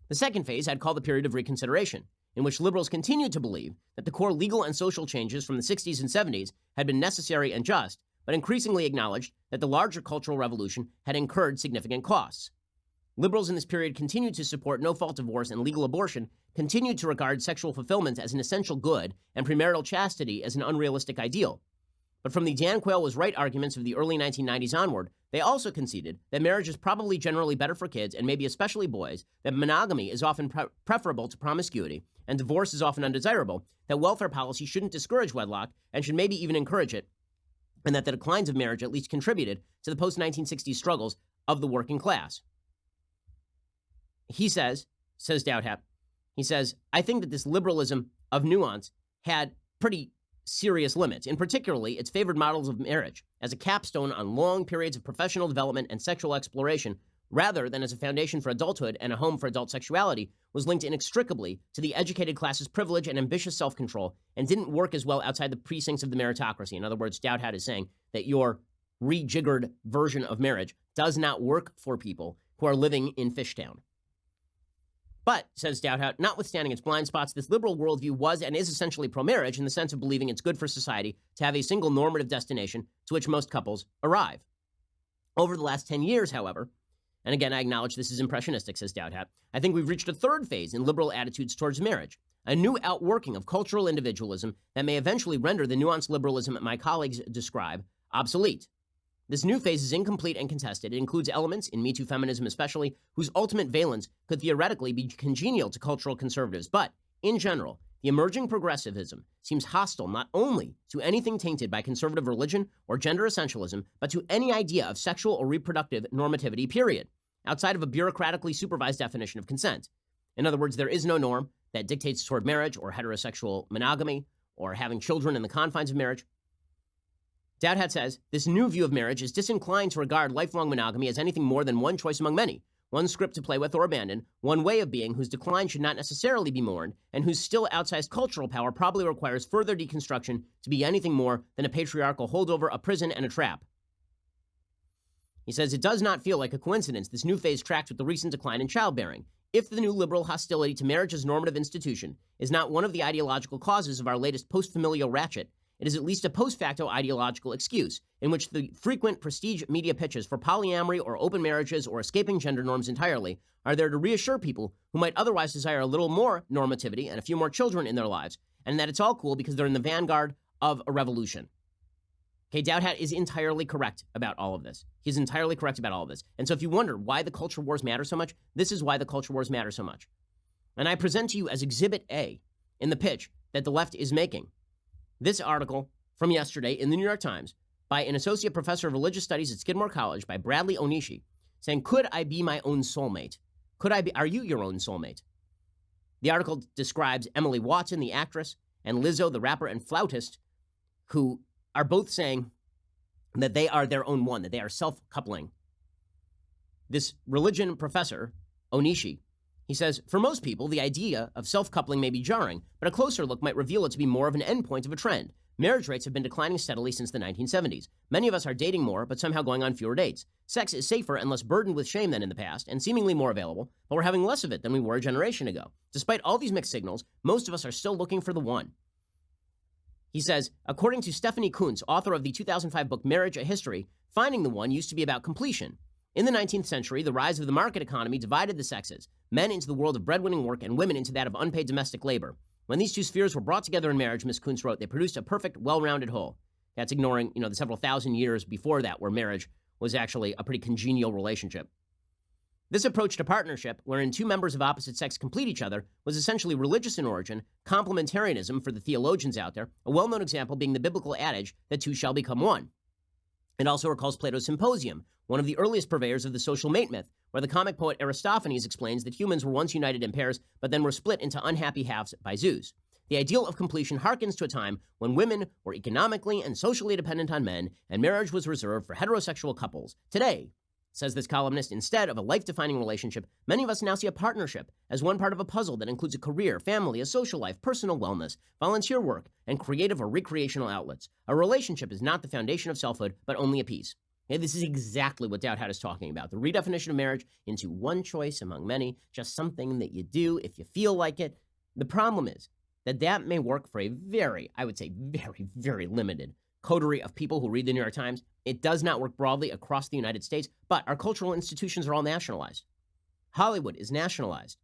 The second phase I'd call the period of reconsideration, in which liberals continued to believe that the core legal and social changes from the 60s and 70s had been necessary and just, but increasingly acknowledged that the larger cultural revolution had incurred significant costs. Liberals in this period continued to support no-fault divorce and legal abortion, continued to regard sexual fulfillment as an essential good and premarital chastity as an unrealistic ideal. But from the Dan Quayle was right arguments of the early 1990s onward, they also conceded that marriage is probably generally better for kids and maybe especially boys, that monogamy is often preferable to promiscuity, and divorce is often undesirable, that welfare policy shouldn't discourage wedlock and should maybe even encourage it, and that the declines of marriage at least contributed to the post-1960s struggles of the working class. He says Dowdhat, he says, I think that this liberalism of nuance had pretty serious limits, in particularly its favored models of marriage as a capstone on long periods of professional development and sexual exploration, rather than as a foundation for adulthood and a home for adult sexuality, was linked inextricably to the educated class's privilege and ambitious self-control, and didn't work as well outside the precincts of the meritocracy. In other words, Dowdhat is saying that your rejiggered version of marriage does not work for people who are living in Fishtown. But, says Dowdhat, notwithstanding its blind spots, this liberal worldview was and is essentially pro-marriage in the sense of believing it's good for society to have a single normative destination to which most couples arrive. Over the last 10 years, however, and again, I acknowledge this is impressionistic, says Dowdhat, I think we've reached a third phase in liberal attitudes towards marriage, a new outworking of cultural individualism that may eventually render the nuanced liberalism that my colleagues describe obsolete. This new phase is incomplete and contested. It includes elements, in Me Too feminism especially, whose ultimate valence could theoretically be congenial to cultural conservatives. But, in general, the emerging progressivism seems hostile not only to anything tainted by conservative religion or gender essentialism, but to any idea of sexual or reproductive normativity, period, outside of a bureaucratically supervised definition of consent. In other words, there is no norm that dictates toward marriage or heterosexual monogamy or having children in the confines of marriage. Dowdhat says, this new view of marriage is disinclined to regard lifelong monogamy as anything more than one choice among many, one script to play with or abandon, one way of being whose decline should not necessarily be mourned, and whose still outsized cultural power probably requires further deconstruction to be anything more than a patriarchal holdover, a prison, and a trap. He says, it does not feel like a coincidence this new phase tracked with the recent decline in childbearing. If the new liberal hostility to marriage as normative institution is not one of the ideological causes of our latest post-familial ratchet, it is at least a post-facto ideological excuse in which the frequent prestige media pitches for polyamory or open marriages or escaping gender norms entirely are there to reassure people who might otherwise desire a little more normativity and a few more children in their lives, and that it's all cool because they're in the vanguard of a revolution. Okay, Dowdhat is entirely correct about all of this. He's entirely correct about all of this. And so if you wonder why the culture wars matter so much, this is why the culture wars matter so much. And I present to you as Exhibit A in the pitch that the left is making this article from yesterday in the New York Times by an associate professor of religious studies at Skidmore College by Bradley Onishi, saying, could I be my own soulmate? Are you your own soulmate? The article describes Emily Watson, the actress, and Lizzo, the rapper and flautist, who are both saying that they are their own one, that they are self-coupling. This religion professor, Onishi, he says, for most people, the idea of self-coupling may be jarring, but a closer look might reveal it to be more of an endpoint of a trend. Marriage rates have been declining steadily since the 1970s. Many of us are dating more, but somehow going on fewer dates. Sex is safer and less burdened with shame than in the past, and seemingly more available, but we're having less of it than we were a generation ago. Despite all these mixed signals, most of us are still looking for the one. He says, according to Stephanie Kuntz, author of the 2005 book Marriage, A History, finding the one used to be about completion. In the 19th century, the rise of the market economy divided the sexes, men into the world of breadwinning work and women into that of unpaid domestic labor. When these two spheres were brought together in marriage, Ms. Kuntz wrote, they produced a perfect, well-rounded whole. That's ignoring, the several thousand years before that where marriage was actually a pretty congenial relationship. This approach to partnership, wherein two members of opposite sex complete each other, was essentially religious in origin, complementarianism for the theologians out there, a well-known example being the biblical adage that two shall become one. It also recalls Plato's Symposium, one of the earliest purveyors of the social mate myth, where the comic poet Aristophanes explains that humans were once united in pairs, but then were split into unhappy halves by Zeus. The ideal of completion harkens to a time when women were economically and socially dependent on men, and marriage was reserved for heterosexual couples. Today, says this columnist, instead of a life-defining relationship, many of us now see a partnership as one part of a puzzle that includes a career, family, a social life, personal wellness, volunteer work, and creative or recreational outlets. A relationship is not the foundation of selfhood, but only a piece. Okay, this is exactly what Dowd is talking about. The redefinition of marriage into one choice among many, just something that you do if you feel like it. The problem is that may work for a very, I would say very, very limited coterie of people who read the New York Times. It does not work broadly across the United States, but our cultural institutions are all nationalized. Hollywood is nationalized.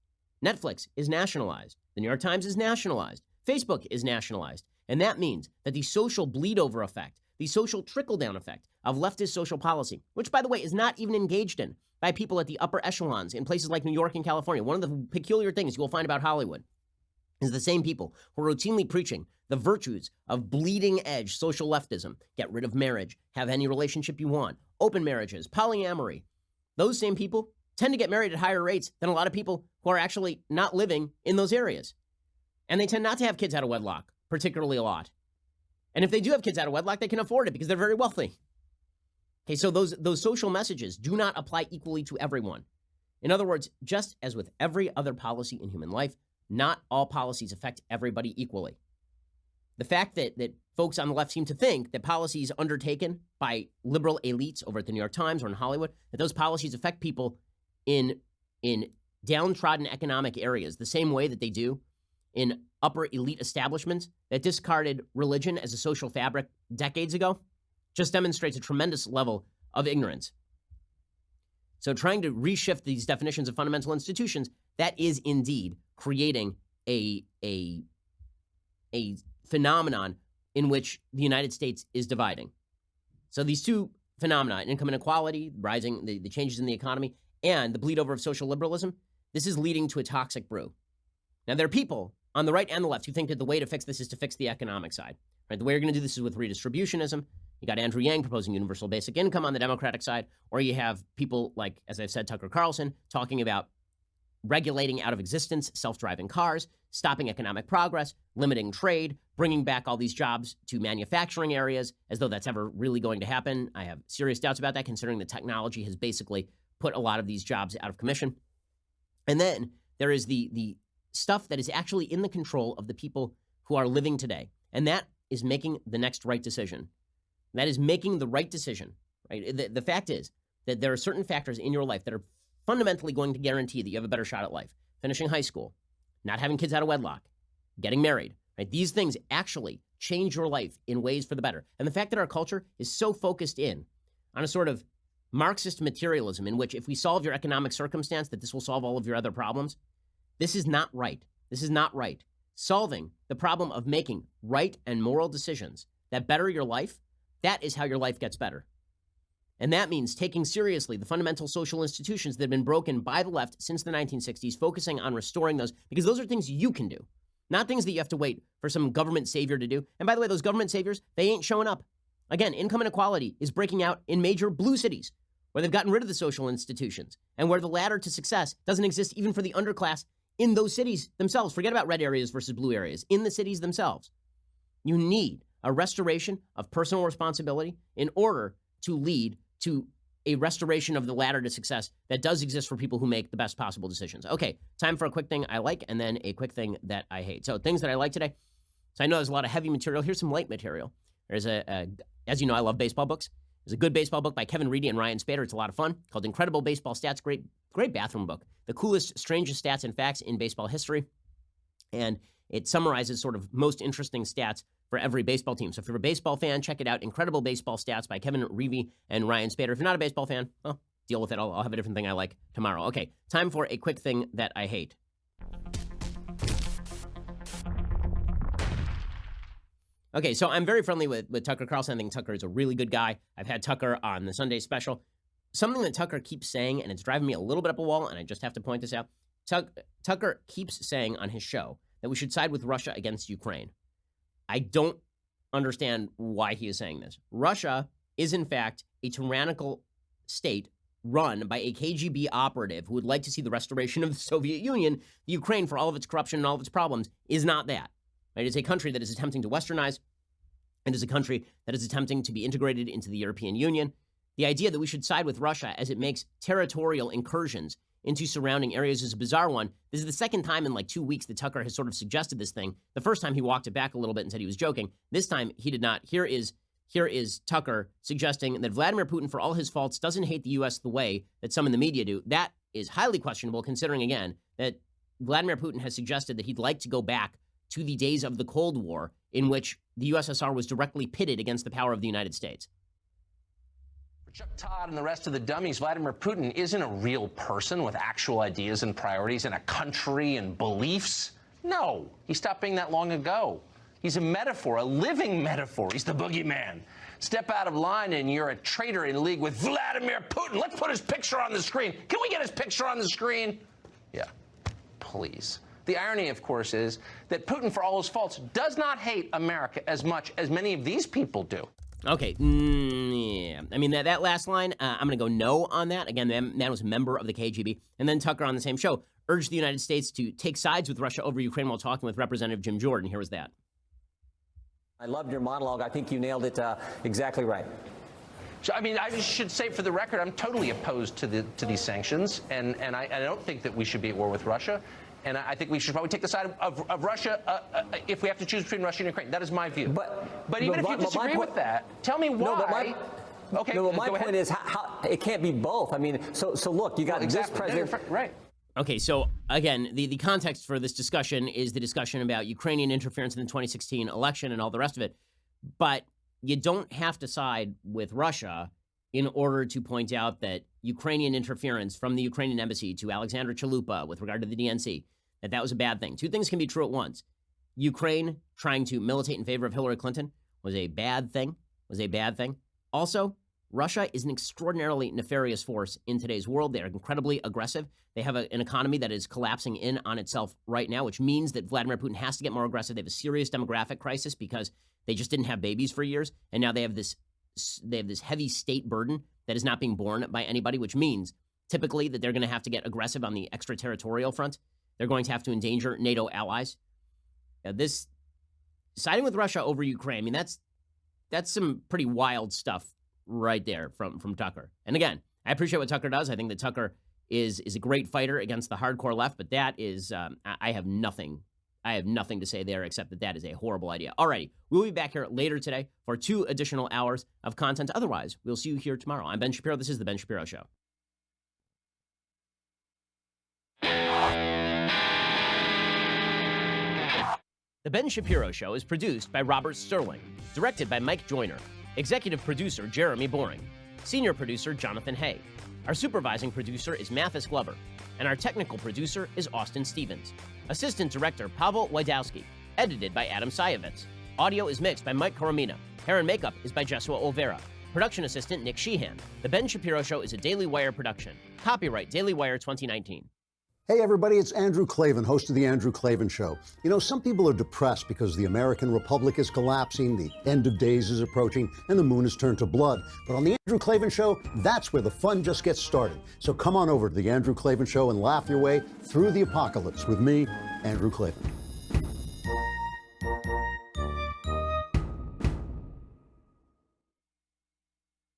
Netflix is nationalized. The New York Times is nationalized. Facebook is nationalized. And that means that the social bleed-over effect, the social trickle-down effect of leftist social policy, which, by the way, is not even engaged in by people at the upper echelons in places like New York and California. One of the peculiar things you will find about Hollywood is the same people who are routinely preaching the virtues of bleeding-edge social leftism. Get rid of marriage, have any relationship you want, open marriages, polyamory. Those same people tend to get married at higher rates than a lot of people who are actually not living in those areas. And they tend not to have kids out of wedlock, particularly a lot. And if they do have kids out of wedlock, they can afford it because they're very wealthy. Okay, so those social messages do not apply equally to everyone. In other words, just as with every other policy in human life, not all policies affect everybody equally. The fact that folks on the left seem to think that policies undertaken by liberal elites over at the New York Times or in Hollywood, that those policies affect people in downtrodden economic areas the same way that they do in upper elite establishments that discarded religion as a social fabric decades ago, just demonstrates a tremendous level of ignorance. So trying to reshift these definitions of fundamental institutions, that is indeed creating a phenomenon in which the United States is dividing. So these two phenomena, income inequality, rising, the changes in the economy, and the bleed over of social liberalism, this is leading to a toxic brew. Now, there are people on the right and the left who think that the way to fix this is to fix the economic side. Right? The way you're going to do this is with redistributionism. You got Andrew Yang proposing universal basic income on the Democratic side, or you have people like, as I've said, Tucker Carlson talking about regulating out of existence self-driving cars, stopping economic progress, limiting trade, bringing back all these jobs to manufacturing areas, as though that's ever really going to happen. I have serious doubts about that, considering the technology has basically put a lot of these jobs out of commission. And then there is the stuff that is actually in the control of the people who are living today, and that is making the next right decision. That is making the right decision, right? The fact is that there are certain factors in your life that are fundamentally going to guarantee that you have a better shot at life. Finishing high school, not having kids out of wedlock, getting married, right? These things actually change your life in ways for the better. And the fact that our culture is so focused in on a sort of Marxist materialism in which if we solve your economic circumstance, that this will solve all of your other problems, this is not right. This is not right. Solving the problem of making right and moral decisions that better your life, that is how your life gets better. And that means taking seriously the fundamental social institutions that have been broken by the left since the 1960s, focusing on restoring those, because those are things you can do, not things that you have to wait for some government savior to do. And by the way, those government saviors, they ain't showing up. Again, income inequality is breaking out in major blue cities where they've gotten rid of the social institutions and where the ladder to success doesn't exist even for the underclass in those cities themselves. Forget about red areas versus blue areas. In the cities themselves, you need a restoration of personal responsibility in order to lead to a restoration of the ladder to success that does exist for people who make the best possible decisions. Okay, time for a quick thing I like and then a quick thing that I hate. So things that I like today. So I know there's a lot of heavy material. Here's some light material. There's as you know, I love baseball books. There's a good baseball book by Kevin Reedy and Ryan Spader. It's a lot of fun, called Incredible Baseball Stats. Great bathroom book. The coolest, strangest stats and facts in baseball history. And it summarizes sort of most interesting stats for every baseball team. So if you're a baseball fan, check it out. Incredible Baseball Stats by Kevin Reedy and Ryan Spader. If you're not a baseball fan, well, deal with it. I'll have a different thing I like tomorrow. Okay, time for a quick thing that I hate. Okay, so I'm very friendly with Tucker Carlson. I think Tucker is a really good guy. I've had Tucker on the Sunday special. Something that Tucker keeps saying, and it's driving me a little bit up a wall, and I just have to point this out. Tucker keeps saying on his show that we should side with Russia against Ukraine. I don't understand why he is saying this. Russia is, in fact, a tyrannical state run by a KGB operative who would like to see the restoration of the Soviet Union. The Ukraine, for all of its corruption and all of its problems, is not that. Right? It's a country that is attempting to westernize. It is a country that is attempting to be integrated into the European Union. The idea that we should side with Russia as it makes territorial incursions into surrounding areas is a bizarre one. This is the second time in like 2 weeks that Tucker has sort of suggested this thing. The first time he walked it back a little bit and said he was joking. This time he did not. Here is Tucker suggesting that Vladimir Putin, for all his faults, doesn't hate the U.S. the way that some in the media do. That is highly questionable, considering, again, that Vladimir Putin has suggested that he'd like to go back to the days of the Cold War in which the USSR was directly pitted against the power of the United States. Chuck Todd and the rest of the dummies, Vladimir Putin isn't a real person with actual ideas and priorities and a country and beliefs. No, he stopped being that long ago. He's a metaphor, a living metaphor. He's the boogeyman. Step out of line and you're a traitor in league with Vladimir Putin. Let's put his picture on the screen. Can we get his picture on the screen? Yeah, please. The irony, of course, is that Putin, for all his faults, does not hate America as much as many of these people do. Okay, yeah. I mean, that last line, I'm going to go no on that. Again, the man was a member of the KGB. And then Tucker on the same show urged the United States to take sides with Russia over Ukraine while talking with Representative Jim Jordan. Here was that. I loved your monologue. I think you nailed it exactly right. So, I mean, I just should say for the record, I'm totally opposed to these sanctions, and I don't think that we should be at war with Russia. And I think we should probably take the side of Russia if we have to choose between Russia and Ukraine. That is my view. But even if you disagree with that, tell me why. My point is how it can't be both. I mean, so look, you got this president. Right. Okay, so again, the context for this discussion is the discussion about Ukrainian interference in the 2016 election and all the rest of it. But you don't have to side with Russia in order to point out that Ukrainian interference from the Ukrainian embassy to Alexandra Chalupa with regard to the DNC, that was a bad thing. Two things can be true at once. Ukraine trying to militate in favor of Hillary Clinton was a bad thing, Also, Russia is an extraordinarily nefarious force in today's world. They are incredibly aggressive. They have an economy that is collapsing in on itself right now, which means that Vladimir Putin has to get more aggressive. They have a serious demographic crisis because they just didn't have babies for years, and now they have this heavy state burden that is not being borne by anybody, which means typically that they're going to have to get aggressive on the extraterritorial front. They're going to have to endanger NATO allies. This siding with Russia over Ukraine, I mean, that's some pretty wild stuff right there from Tucker. And again, I appreciate what Tucker does. I think that Tucker is a great fighter against the hardcore left, but that is, I have nothing to say there except that is a horrible idea. Alrighty, we'll be back here later today for 2 additional hours of content. Otherwise, we'll see you here tomorrow. I'm Ben Shapiro. This is The Ben Shapiro Show. The Ben Shapiro Show is produced by Robert Sterling, directed by Mike Joyner, executive producer Jeremy Boring, senior producer Jonathan Hay. Our supervising producer is Mathis Glover, and our technical producer is Austin Stevens. Assistant director Pavel Wydowski, edited by Adam Sayevitz. Audio is mixed by Mike Coromina. Hair and makeup is by Jesua Olvera. Production assistant Nick Sheehan. The Ben Shapiro Show is a Daily Wire production. Copyright Daily Wire 2019. Hey everybody, it's Andrew Klavan, host of The Andrew Klavan Show. You know, some people are depressed because the American Republic is collapsing, the end of days is approaching, and the moon has turned to blood. But on The Andrew Klavan Show, that's where the fun just gets started. So come on over to The Andrew Klavan Show and laugh your way through the apocalypse with me, Andrew Klavan.